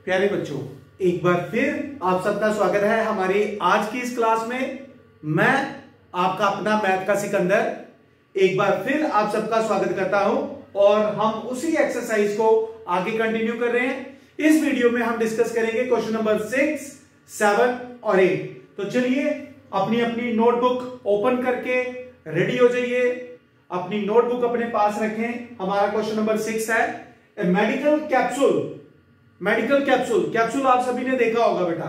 प्यारे बच्चों, एक बार फिर आप सबका स्वागत है हमारी आज की इस क्लास में। मैं आपका अपना मैथ का सिकंदर एक बार फिर आप सबका स्वागत करता हूं और हम उसी एक्सरसाइज को आगे कंटिन्यू कर रहे हैं। इस वीडियो में हम डिस्कस करेंगे क्वेश्चन नंबर 6, 7 और 8। तो चलिए अपनी अपनी नोटबुक ओपन करके रेडी हो जाइए। अपनी नोटबुक अपने पास रखें। हमारा क्वेश्चन नंबर 6 है a medical capsule. Medical capsule, capsule आप सभी ने देखा होगा बेटा।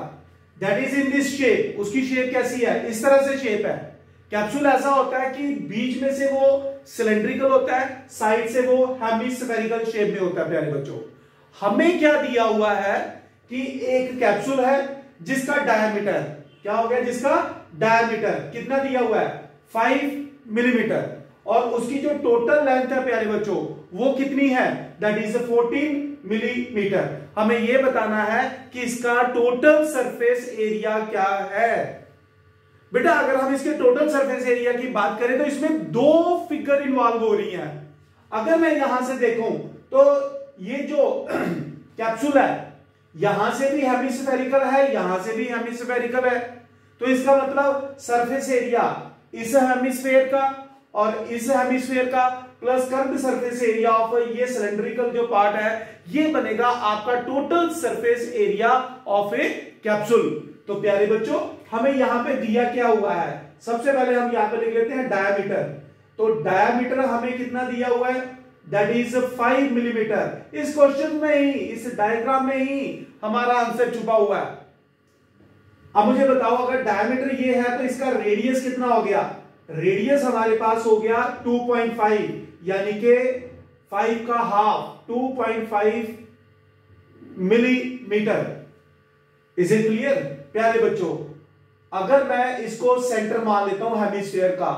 That is in this shape. उसकी शेप कैसी है? इस तरह से शेप है। कैप्सूल ऐसा होता है कि बीच में से वो सिलेंड्रिकल होता है, साइड से वो हेमिस्फेरिकल शेप में होता है। प्यारे बच्चों, हमें क्या दिया हुआ है कि एक कैप्सूल है जिसका डायमीटर क्या हो गया, जिसका डायमीटर कितना दिया हुआ है 5 मिलीमीटर, और उसकी जो टोटल लेंथ है प्यारे बच्चों वो कितनी है, दैट इज 14 मिलीमीटर। हमें यह बताना है कि इसका टोटल सरफेस एरिया क्या है। बेटा अगर हम इसके टोटल सरफेस एरिया की बात करें तो इसमें दो फिगर इन्वॉल्व हो रही हैं। अगर मैं यहां से देखूं तो ये जो कैप्सूल है यहां से भी हेमिस्फेरिकल है, यहां से भी हेमिस्फेरिकल है। तो इसका मतलब सरफेस एरिया इस हेमिस्फेयर का और इस हेमिस्फेयर का plus curved surface area of ये सिलेंड्रिकल जो पार्ट है ये बनेगा आपका total surface area of A capsule. तो प्यारे बच्चों हमें यहां पे दिया क्या हुआ है, सबसे पहले हम यहां पे लिख लेते हैं डायामीटर। तो डायामीटर हमें कितना दिया हुआ है, दैट इज 5 मिलीमीटर। इस क्वेश्चन में ही, इस डायग्राम में ही हमारा आंसर छुपा हुआ है। अब मुझे बताओ अगर डायमीटर ये है तो इसका रेडियस कितना हो गया। रेडियस हमारे पास हो गया 2.5, यानी कि 5 का half 2.5 millimetre. Is it clear प्यारे बच्चों? अगर मैं इसको सेंटर मान लेता हूं हेमिस्फीयर का,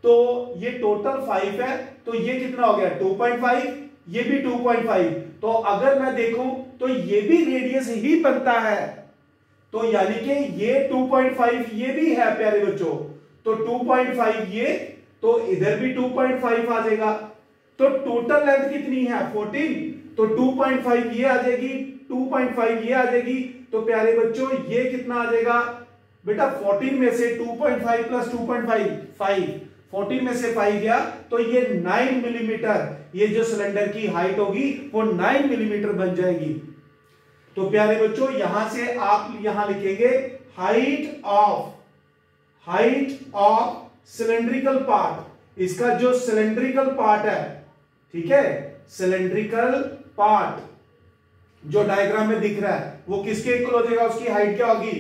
तो ये टोटल 5 है, तो ये कितना हो गया 2.5, ये भी 2.5। तो अगर मैं देखूं तो ये भी रेडियस ही बनता है, तो यानी कि ये 2.5 ये भी है प्यारे बच्चों। तो 2.5 ये, तो इधर भी 2.5 आ जाएगा। तो टोटल लेंथ कितनी है 14, तो 2.5 ये आ जाएगी, 2.5 ये आ जाएगी। तो प्यारे बच्चों ये कितना आ जाएगा बेटा, 14 में से 2.5 प्लस 2.5 5, 14 में से 5 गया तो ये 9 मिलीमीटर, ये जो सिलेंडर की हाइट होगी वो 9 मिलीमीटर बन जाएगी। तो प्यारे बच्चों यहां से आप यहां लिखेंगे हाइट ऑफ सिलेंड्रिकल पार्ट। इसका जो सिलेंड्रिकल पार्ट है, ठीक है, सिलेंड्रिकल पार्ट जो डायग्राम में दिख रहा है वो किसके इक्वल हो जाएगा, उसकी हाइट क्या होगी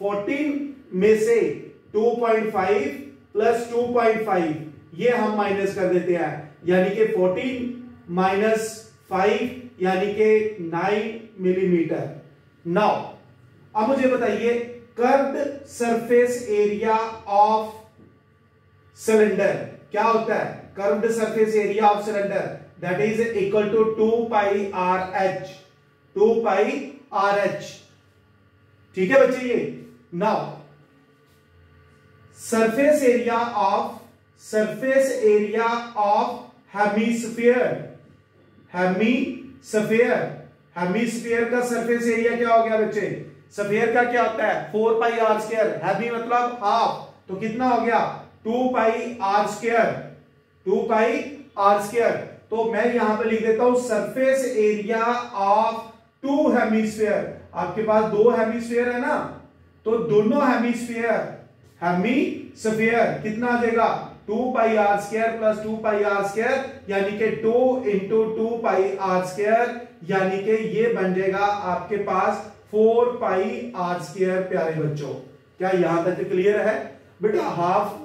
14 में से 2.5 प्लस 2.5 ये हम माइनस कर देते हैं, यानी कि 14 माइनस 5 यानी कि 9 मिलीमीटर। नाउ अब मुझे बताइए curved surface area of cylinder क्या होता है। Curved surface area of cylinder that is equal to 2 pi r h, 2 pi r h. ठीक है बच्चे, ये now surface area of hemisphere का सरफेस एरिया क्या हो गया बच्चे, स्फीयर का क्या होता है 4 पाई आर स्क्वायर, हेमी मतलब हाफ, तो कितना हो गया 2 pi r square, 2 pi r square. तो मैं यहां पे लिख देता हूं सरफेस एरिया ऑफ 2 हेमिस्फीयर। आपके पास 2 हेमिस्फीयर है ना, तो दोनों हेमिस्फीयर कितना आ जाएगा 2 pi r square plus 2 pi r square, यानी कि 2 इंटू 2 पाई आर स्क्वायर, यानी कि ये बन जाएगा आपके पास 4 पाई आर स्क्वायर। प्यारे बच्चों क्या यहां तक क्लियर है बेटा? हाफ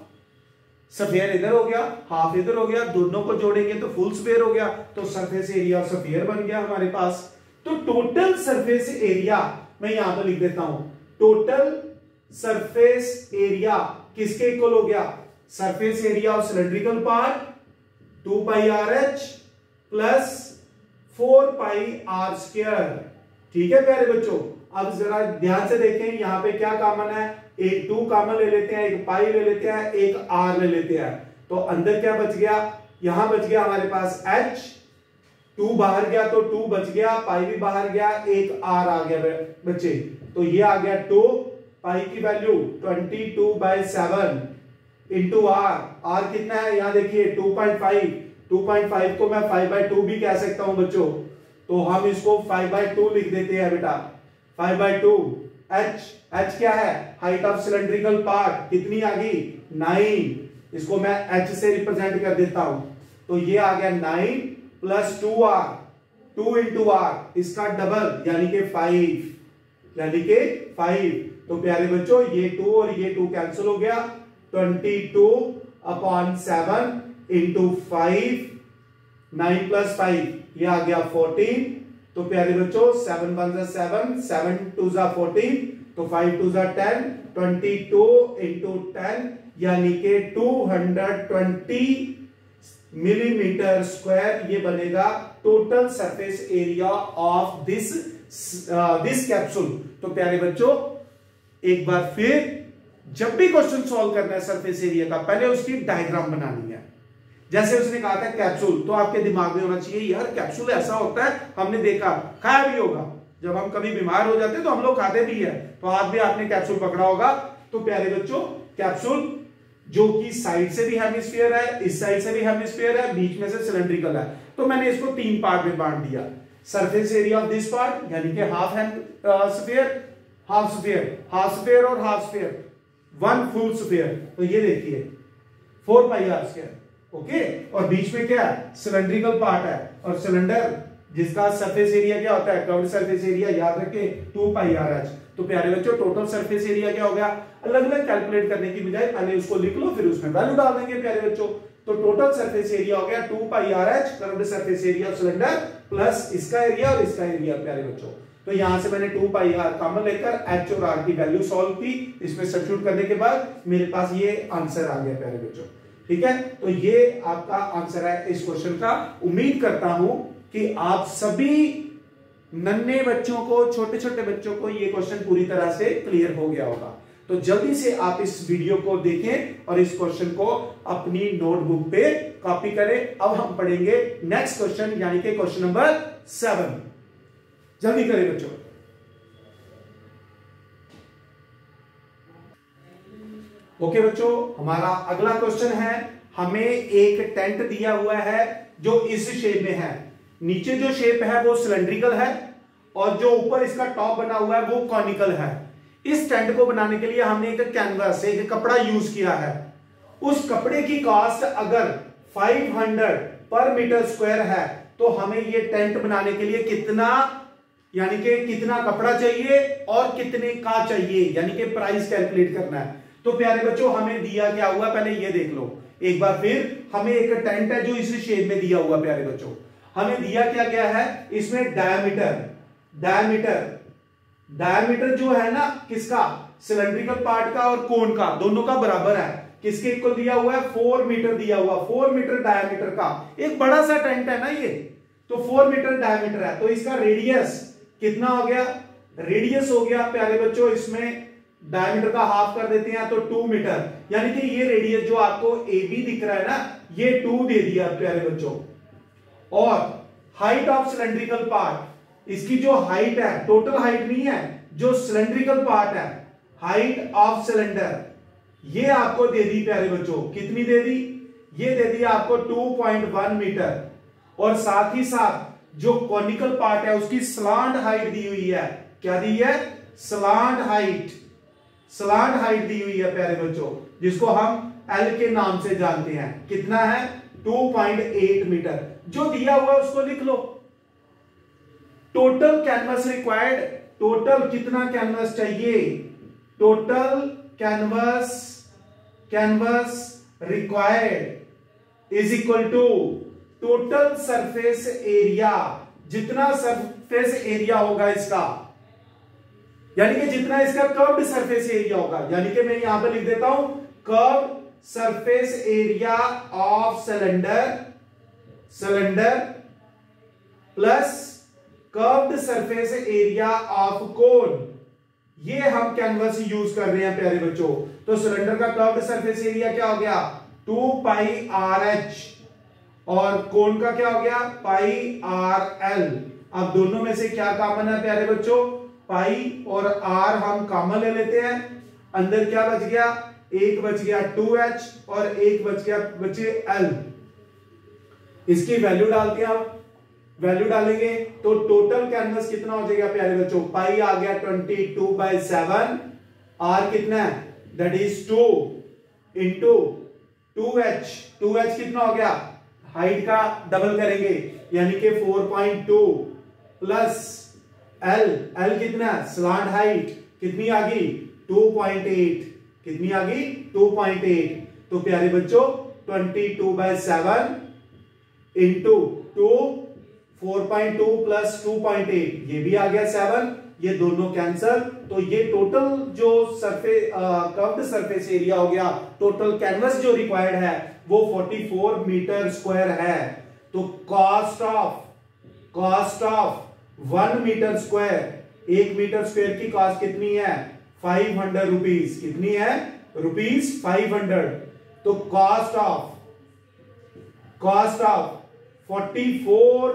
स्फीयर इधर हो गया, हाफ इधर हो गया, दोनों को जोड़ेंगे तो फुल स्फीयर हो गया, तो सरफेस एरिया ऑफ स्फीयर बन गया हमारे पास। तो टोटल सरफेस एरिया मैं यहां पर लिख देता हूं, टोटल सरफेस एरिया किसके इक्वल हो गया, surface area of cylindrical part 2 pi r h plus 4 pi r square. ठीक है प्यारे बच्चों, अब जरा ध्यान से देखें यहां पे क्या कॉमन है, एक 2 कॉमन ले लेते हैं, एक पाई ले लेते हैं, एक आर ले लेते हैं। तो अंदर क्या बच गया, यहां बच गया हमारे पास h 2 बाहर गया तो 2 बच गया, पाई भी बाहर गया, एक आर आ गया बच्चे, तो ये आ गया 2, पाई की वैल्यू 22/7 इंटू आर। आर कितना है यहाँ देखिए 2.5, 2.5 को मैं 5/2 भी कह सकता हूं बच्चों, तो हम इसको 5/2 लिख देते हैं बेटा, 5/2। h क्या है, हाइट ऑफ सिलेंड्रिकल पार्ट, कितनी आ गई 9, इसको मैं h से रिप्रेजेंट कर देता हूं, तो ये आ गया 9 प्लस 2r, 2 इंटू आर, इसका डबल यानी कि 5, यानी कि 5। तो प्यारे बच्चों ये 2 और ये 2 कैंसिल हो गया, 22/7 इंटू 5, 9 प्लस 5 ये आ गया 14। तो प्यारे बच्चों 7 1 7, 7 2 14, तो 5 2 10, 22 इंटू 10 यानी कि 220 मिलीमीटर स्क्वायर, ये बनेगा total surface area of this capsule. तो प्यारे बच्चों एक बार फिर जब भी क्वेश्चन सॉल्व करना है सरफेस एरिया का, पहले उसकी डायग्राम बनानी है। जैसे उसने कहा था कैप्सूल, तो आपके दिमाग में होना चाहिए यार कैप्सूल ऐसा होता है, हमने देखा, खाया भी होगा, जब हम कभी बीमार हो जाते हैं तो हम लोग खाते भी है, तो आज भी आपने कैप्सूल पकड़ा होगा। तो प्यारे बच्चों कैप्सूल जो कि साइड से भी हेमिस्फीयर है, इस साइड से भी हेमिस्फीयर है, बीच में से सिलेंड्रिकल है, तो मैंने इसको 3 पार्ट में बांट दिया। Surface area of this part यानी कि half sphere, half sphere, half sphere और हाफ स्फीयर, 1 फुल स्फीयर, तो ये देखिए 4πr², ओके। और बीच में क्या है, सिलेंड्रिकल पार्ट है, और सिलेंडर जिसका सरफेस एरिया क्या होता है, कर्व्ड सरफेस एरिया याद रखें 2πrh। तो प्यारे बच्चों टोटल सरफेस एरिया क्या हो गया, अलग अलग कैलकुलेट करने की बजाय पहले उसको लिख लो, फिर उसमें वैल्यू डाल देंगे प्यारे बच्चों। तो टोटल सरफेस एरिया हो गया 2πrh, curved surface area of cylinder, plus इसका एरिया और इसका एरिया प्यारे बच्चों। तो यहां से मैंने 2πr कॉमन लेकर h और r की वैल्यू सॉल्व की, इसमें सब्स्टिट्यूट करने के बाद मेरे पास ये आंसर आ गया प्यारे बच्चों, ठीक है। तो ये आपका आंसर है इस क्वेश्चन का। उम्मीद करता हूं कि आप सभी नन्हे बच्चों को, छोटे छोटे बच्चों को ये क्वेश्चन पूरी तरह से क्लियर हो गया होगा। तो जल्दी से आप इस वीडियो को देखें और इस क्वेश्चन को अपनी नोटबुक पे कॉपी करें। अब हम पढ़ेंगे नेक्स्ट क्वेश्चन यानी कि क्वेश्चन नंबर 7। जल्दी करें बच्चों। ओके बच्चों, हमारा अगला क्वेश्चन है, हमें एक टेंट दिया हुआ है जो इस शेप में है, नीचे जो शेप है वो सिलेंड्रिकल है और जो ऊपर इसका टॉप बना हुआ है वो कॉनिकल है। इस टेंट को बनाने के लिए हमने एक कैनवास, एक कपड़ा यूज किया है। उस कपड़े की कॉस्ट अगर 500 पर मीटर स्क्वायर है तो हमें ये टेंट बनाने के लिए कितना, यानी कि कितना कपड़ा चाहिए और कितने का चाहिए, यानी कि प्राइस कैलकुलेट करना है। तो प्यारे बच्चों हमें दिया क्या हुआ, पहले ये देख लो एक बार फिर। हमें एक टेंट है जो इस शेप में दिया हुआ प्यारे बच्चों, हमें दिया क्या गया है, इसमें डायमीटर जो है ना किसका, सिलेंड्रिकल पार्ट का और कोन का, दोनों का बराबर है। किसके इक्वल दिया हुआ है, 4 मीटर दिया हुआ, 4 मीटर डायमीटर का एक बड़ा सा टेंट है ना ये, तो 4 मीटर डायमीटर है। तो इसका रेडियस कितना हो गया, रेडियस हो गया प्यारे बच्चों, इसमें डायमीटर का हाफ कर देते हैं तो 2 मीटर, यानी कि ये रेडियस जो आपको AB दिख रहा है ना, ये 2 दे दिया प्यारे बच्चों। और हाइट ऑफ सिलेंड्रिकल पार्ट, इसकी जो हाइट है, टोटल हाइट नहीं है, जो सिलेंड्रिकल पार्ट है, हाइट ऑफ सिलेंडर, ये आपको दे दी प्यारे बच्चों, कितनी दे दी, ये दे दी आपको 2.1 मीटर। और साथ ही साथ जो कॉनिकल पार्ट है उसकी स्लांट हाइट दी हुई है, क्या दी है, स्लांट हाइट दी हुई है प्यारे बच्चों, जिसको हम L के नाम से जानते हैं। कितना है, 2.8 मीटर। जो दिया हुआ उसको लिख लो। टोटल कैनवस रिक्वायर्ड, टोटल कितना कैनवस चाहिए, total canvas required is equal to total surface area, जितना सरफेस एरिया होगा इसका, यानी कि जितना इसका कर्व्ड सरफेस एरिया होगा, यानी कि मैं यहां पर लिख देता हूं curved surface area of cylinder plus curved surface area of कोन, ये हम कैनवस यूज कर रहे हैं प्यारे बच्चों। तो सिलेंडर का कर्व्ड सरफेस एरिया क्या हो गया, 2πrh और कोण का क्या हो गया, पाई आर एल। अब दोनों में से क्या कॉमन है प्यारे बच्चों, पाई और आर हम कॉमन ले लेते हैं। अंदर क्या बच गया, एक बच गया 2h और एक बच गया बचे l। इसकी वैल्यू डालते हैं, आप वैल्यू डालेंगे तो टोटल कैनवस कितना हो जाएगा प्यारे बच्चों, पाई आ गया 22/7, आर कितना है दैट इज 2 इंटू 2h कितना हो गया, हाइट का डबल करेंगे यानी कि 4.2 प्लस एल कितना है, स्लांट हाइट कितनी आ गई 2.8, कितनी आ गई 2.8। तो प्यारे बच्चों 22/7 इंटू 2 4.2 प्लस 2.8 ये भी आ गया 7, ये दोनों कैंसल। तो ये टोटल जो कर्व्ड सरफेस एरिया हो गया, टोटल कैनवस जो रिक्वायर्ड है वो 44 मीटर स्क्वायर है। तो cost of 1 metre square, 1 metre square की कॉस्ट कितनी है 500 रुपीज, कितनी है रुपीज 500। तो cost of 44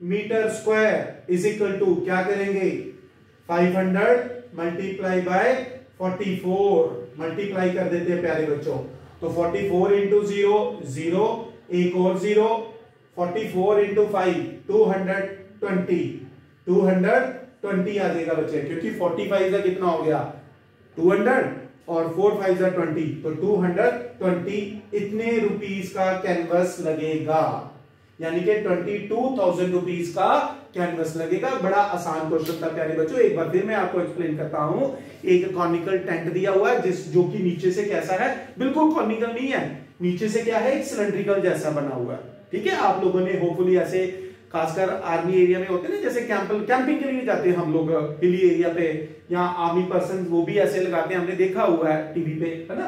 metre square is equal to क्या करेंगे 500 मल्टीप्लाई बाय 44, मल्टीप्लाई कर देते हैं प्यारे बच्चों। तो 44 इंटू 0 0, एक और 0, 44 इंटू 5 220 आ जाएगा बच्चे, क्योंकि 45 का कितना हो गया 200 और 4 5 20, तो 220 इतने रुपीस का कैनवस लगेगा, यानी कि 22,000 रुपीस का कैनवस लगेगा। बड़ा आसान क्वेश्चन था प्यारे बच्चों, एक बार फिर मैं आपको एक्सप्लेन करता हूं। एक कॉनिकल टेंट दिया हुआ है जो कि नीचे से कैसा है, बिल्कुल कॉनिकल नहीं है, नीचे से क्या है एक सिलेंड्रिकल जैसा बना हुआ है। ठीक है, आप लोगों ने होपफुली ऐसे खासकर आर्मी एरिया में होते हैं ना, जैसे कैंपिंग के लिए जाते हैं हम लोग हिली एरिया पे, या आर्मी पर्सन वो भी ऐसे लगाते हैं, हमने देखा हुआ है टीवी पे, है ना।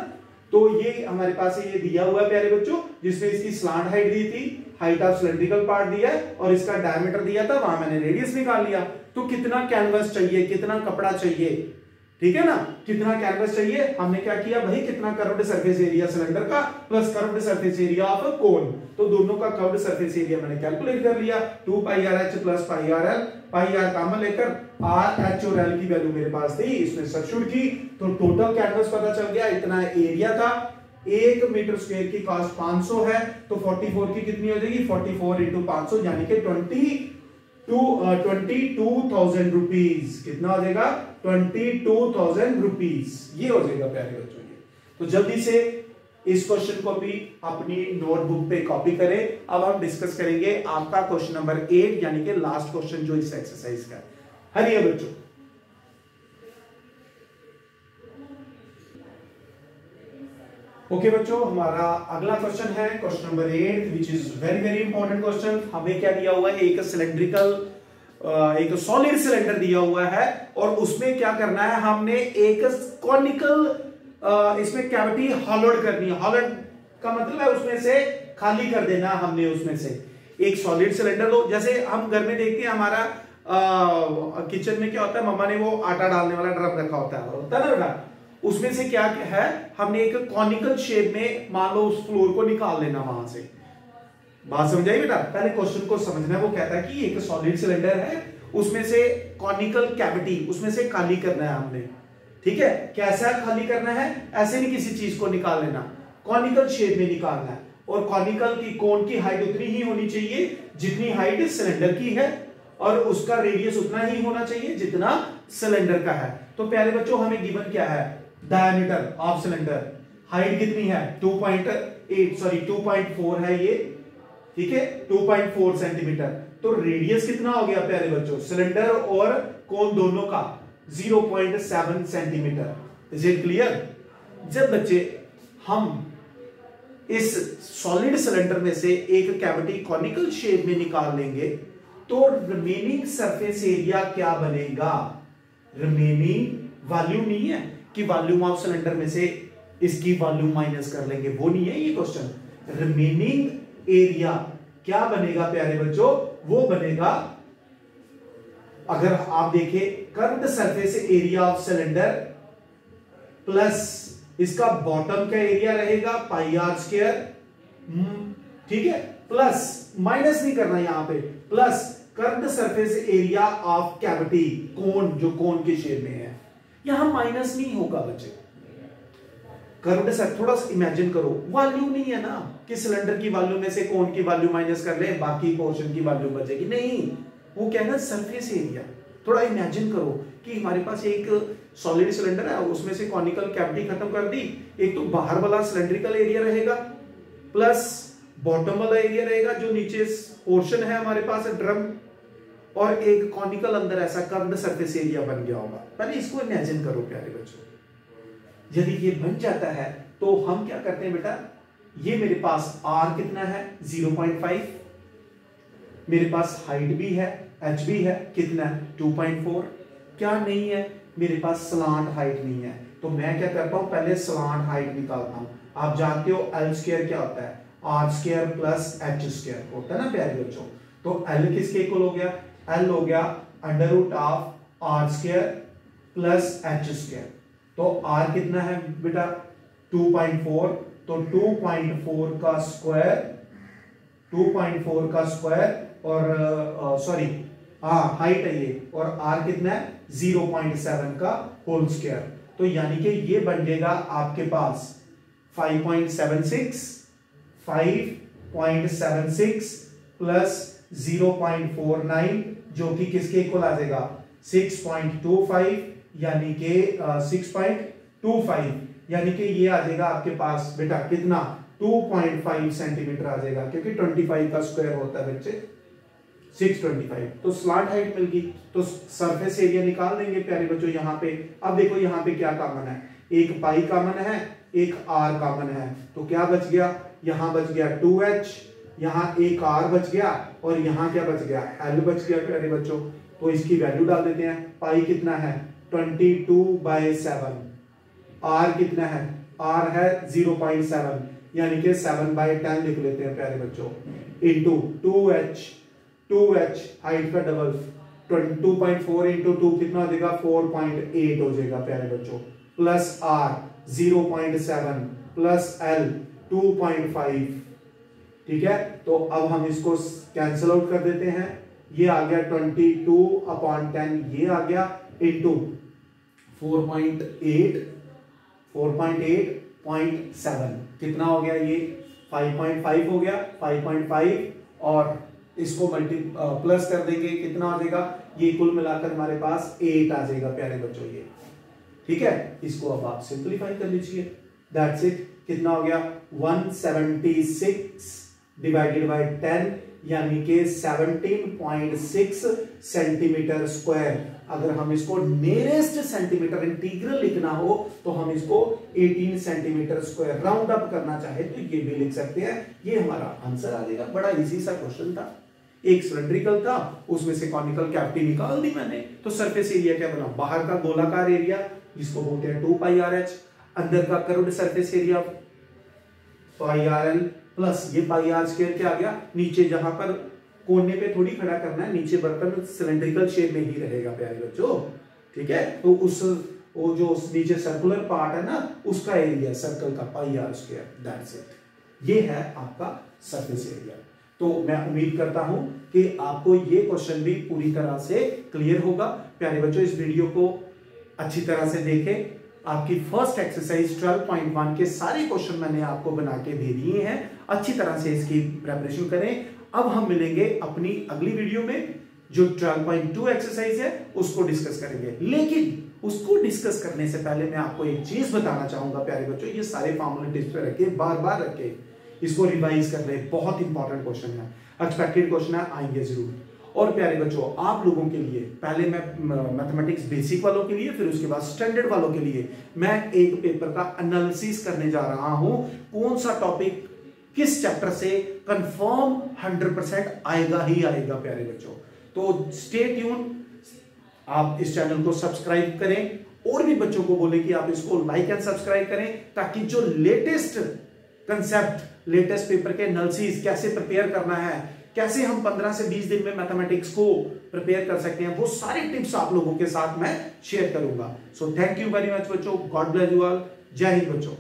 तो ये हमारे पास ये दिया हुआ है प्यारे बच्चों, जिसमें इसकी स्लांट हाइट दी थी, हाइट ऑफ सिलेंड्रिकल पार्ट दिया है और इसका डायमीटर दिया था, वहां मैंने रेडियस निकाल लिया। तो कितना कैनवस चाहिए, कितना कपड़ा चाहिए, ठीक है ना, कितना कैनवस चाहिए, हमने क्या किया भाई, कितना कर्व्ड सरफेस एरिया सिलेंडर का plus curved surface area of cone, तो दोनों का कर्व्ड सरफेस एरिया मैंने कैलकुलेट कर लिया। 2 pi r h plus pi r l, pi r common लेकर आर एच और एल की वैल्यू मेरे पास थी, इसमें सब्स्टिट्यूट की तो टोटल कैनवस पता चल गया, इतना एरिया था। 1 मीटर स्क्वायर की कॉस्ट 500 है, तो 44 की कितनी हो जाएगी 44 इंटू 500 यानी कि 22,000 रुपीज, कितना हो जाएगा 22,000 रुपीज, ये हो जाएगा प्यारे बच्चों। ये तो जल्दी से इस क्वेश्चन को भी अपनी नोटबुक पे कॉपी करें। अब हम डिस्कस करेंगे आपका क्वेश्चन नंबर 8 यानी कि लास्ट क्वेश्चन जो इस एक्सरसाइज का है। हरिए बच्चों, ओके बच्चों, हमारा अगला क्वेश्चन है question number 8 which is very very important question. हमें क्या दिया हुआ है, एक सिलेंड्रिकल एक सॉलिड सिलेंडर दिया हुआ है और उसमें क्या करना है, हमने एक कॉनिकल इसमें कैविटी हॉलोड करनी है। हॉलोड का मतलब है उसमें से खाली कर देना, हमने उसमें से एक सॉलिड सिलेंडर लो। जैसे हम घर में देखते हैं हमारा किचन में क्या होता है, मम्मा ने वो आटा डालने वाला ड्रम रखा होता है ना बेटा, उसमें से क्या है, हमने एक कॉनिकल शेप में मान लो उस फ्लोर को निकाल लेना वहां से। बात समझ आई बेटा, पहले क्वेश्चन को समझना है। वो कहता है कि एक सॉलिड सिलेंडर है, उसमें से कॉनिकल कैविटी उसमें से खाली करना है हमने, ठीक है। कैसा खाली करना है, ऐसे नहीं किसी चीज को निकाल लेना, कॉनिकल शेप में निकालना है। और कॉनिकल की कोन की हाइट उतनी ही होनी चाहिए जितनी हाइट सिलेंडर की है, और उसका रेडियस उतना ही होना चाहिए जितना सिलेंडर का है। तो प्यारे बच्चों हमें गिवन क्या है, डायमीटर ऑफ सिलेंडर, हाइट कितनी है 2.4 है ये, ठीक है 2.4 सेंटीमीटर। तो रेडियस कितना हो गया प्यारे बच्चों, सिलेंडर और कोन दोनों का 0.7 सेंटीमीटर। Is it clear. जब बच्चे हम इस सॉलिड सिलेंडर में से एक कैविटी कॉनिकल शेप में निकाल लेंगे तो रिमेनिंग सरफेस एरिया क्या बनेगा, रिमेनिंग वॉल्यूम नहीं है कि वॉल्यूम ऑफ सिलेंडर में से इसकी वॉल्यूम माइनस कर लेंगे, वो नहीं है ये क्वेश्चन। रिमेनिंग एरिया क्या बनेगा प्यारे बच्चों, वो बनेगा, अगर आप देखें curved surface area of cylinder plus इसका बॉटम का एरिया रहेगा पाई आर स्क्वायर, ठीक है, प्लस माइनस नहीं करना यहां पे, plus curved surface area of cavity, cone जो कोन के शेप में है, यहां माइनस नहीं होगा बच्चे। कर्व्ड सर थोड़ा सा इमेजिन करो, वॉल्यूम नहीं है ना कि सिलेंडर की वॉल्यूम में से कोन की वॉल्यूम माइनस कर ले, बाकी पोर्शन की वॉल्यूम बचेगी, नहीं, वो क्या है ना सरफेस एरिया। थोड़ा इमेजिन करो कि हमारे पास एक सॉलिड सिलेंडर है, उसमें से कॉनिकल कैविटी खत्म कर दी, एक तो बाहर वाला सिलेंड्रिकल एरिया रहेगा, प्लस बॉटम वाला एरिया रहेगा जो नीचे पोर्शन है हमारे पास ड्रम, और एक कॉनिकल अंदर ऐसा कर्व्ड सरफेस एरिया बन गया होगा। पहले इसको इमेजिन करो प्यारे बच्चों। यदि ये बन जाता है तो हम क्या करते हैं बेटा, ये मेरे पास r कितना है 0.5, मेरे पास हाइट भी है, h भी है, कितना है 2.4, क्या नहीं है मेरे पास स्लांट हाइट नहीं है, तो मैं क्या करता हूं पहले स्लांट हाइट निकालता हूं। आप जानते हो L स्क्वायर क्या होता है, r square plus h square होता है ना प्यारे बच्चों। तो L किसके इक्वल हो गया, L हो गया under root of r square plus h square. तो r कितना है बेटा 2.4, तो 2.4 का स्क्वायर, 2.4 का स्क्वायर और सॉरी हाइट है ये, और r कितना है 0.7 का होल स्क्वायर। तो यानी कि ये बन जाएगा आपके पास 5.76 प्लस 0.49 जो कि किसके इक्वल आ जाएगा 6.25, यानी कि 6.25, यानी कि ये आ जाएगा आपके पास बेटा कितना 2.5 सेंटीमीटर आ जाएगा, क्योंकि 25 का स्क्वायर होता है बच्चे 625। तो स्लांट हाइट मिल गई, तो सरफेस एरिया निकाल देंगे प्यारे बच्चों यहाँ पे। अब देखो यहाँ पे क्या कॉमन है, एक पाई कॉमन है, एक r कॉमन है, तो क्या बच गया, यहाँ बच गया 2h, यहाँ एक r बच गया, और यहाँ क्या बच गया l बच गया प्यारे बच्चों। तो इसकी वैल्यू डाल देते हैं, पाई कितना है 22/7, r कितना है, r है 0.7, यानी कि 7/10 लिख लेते हैं प्यारे बच्चों, इंटू 2h हाइट का डबल 2.4 इंटू 2 कितना हो जाएगा 4.8 हो जाएगा प्यारे बच्चों, प्लस r 0.7 प्लस l 2.5, ठीक है। तो अब हम इसको कैंसिल आउट कर देते हैं, ये आ गया 22/10, ये आ गया इंटू 4.8.7 कितना हो गया, ये 5.5 हो गया, 5.5 और इसको प्लस कर देंगे कितना आ जाएगा, ये कुल मिलाकर हमारे पास 8 आ जाएगा प्यारे बच्चों ये, ठीक है। इसको अब आप सिंपलीफाई कर लीजिए, दैट्स इट। कितना हो गया 176 डिवाइडेड बाय 10, यानी कि 17.6 सेंटीमीटर स्क्वायर। अगर हम इसको नियरेस्ट सेंटीमीटर इंटीग्रल लिखना हो तो हम इसको 18 सेंटीमीटर स्क्वायर राउंड अप करना चाहे तो ये भी लिख सकते हैं, ये हमारा आंसर आ जाएगा। बड़ा इजी सा क्वेश्चन था, एक सिलेंड्रिकल था, उसमें से कॉनिकल कैविटी निकाल दी मैंने, तो सरफेस एरिया क्या बना, बाहर का गोलाकार एरिया जिसको बोलते हैं 2πRh, अंदर का curved surface area πRl plus ये πr² क्या आ गया, नीचे जहां पर कोने पे थोड़ी खड़ा करना है, नीचे बर्तन सिलेंड्रिकल शेप में ही रहेगा प्यारे बच्चों, ठीक है। तो वो जो नीचे सर्कुलर पार्ट है ना उसका एरिया सर्कल का πr², दैट्स इट। ये है आपका सरफेस एरिया। तो मैं उम्मीद करता हूं कि आपको ये क्वेश्चन भी पूरी तरह से क्लियर होगा। प्यारे बच्चों इस वीडियो को अच्छी तरह से देखें, आपकी फर्स्ट एक्सरसाइज 12.1 के सारे क्वेश्चन मैंने आपको बना के दे दिए हैं, अच्छी तरह से इसकी प्रिपरेशन करें। अब हम मिलेंगे अपनी अगली वीडियो में, जो 12.2 एक्सरसाइज है उसको डिस्कस करेंगे। लेकिन उसको डिस्कस करने से पहले मैं आपको एक चीज बताना चाहूंगा प्यारे बच्चों, ये सारे फॉर्मूले टिप्स पे रखे, बार बार रखे, इसको रिवाइज कर ले, बहुत इंपॉर्टेंट क्वेश्चन है, एक्सपेक्टेड क्वेश्चन है, आएंगे जरूर। और प्यारे बच्चों आप लोगों के लिए पहले मैं मैथमेटिक्स बेसिक वालों के लिए, फिर उसके बाद स्टैंडर्ड वालों के लिए मैं एक पेपर का एनालिसिस करने जा रहा हूं, कौन सा टॉपिक किस चैप्टर से कंफर्म 100% आएगा ही आएगा प्यारे बच्चों। तो स्टे ट्यून, आप इस चैनल को सब्सक्राइब करें, और भी बच्चों को बोले कि आप इसको लाइक एंड सब्सक्राइब करें, ताकि जो लेटेस्ट कंसेप्ट, लेटेस्ट पेपर के एनालिसिस कैसे प्रिपेयर करना है, कैसे हम 15 से 20 दिन में मैथमेटिक्स को प्रिपेयर कर सकते हैं, वो सारे टिप्स आप लोगों के साथ मैं शेयर करूंगा। So thank you very much बच्चों, गॉड ब्लेस यू ऑल, जय हिंद बच्चों।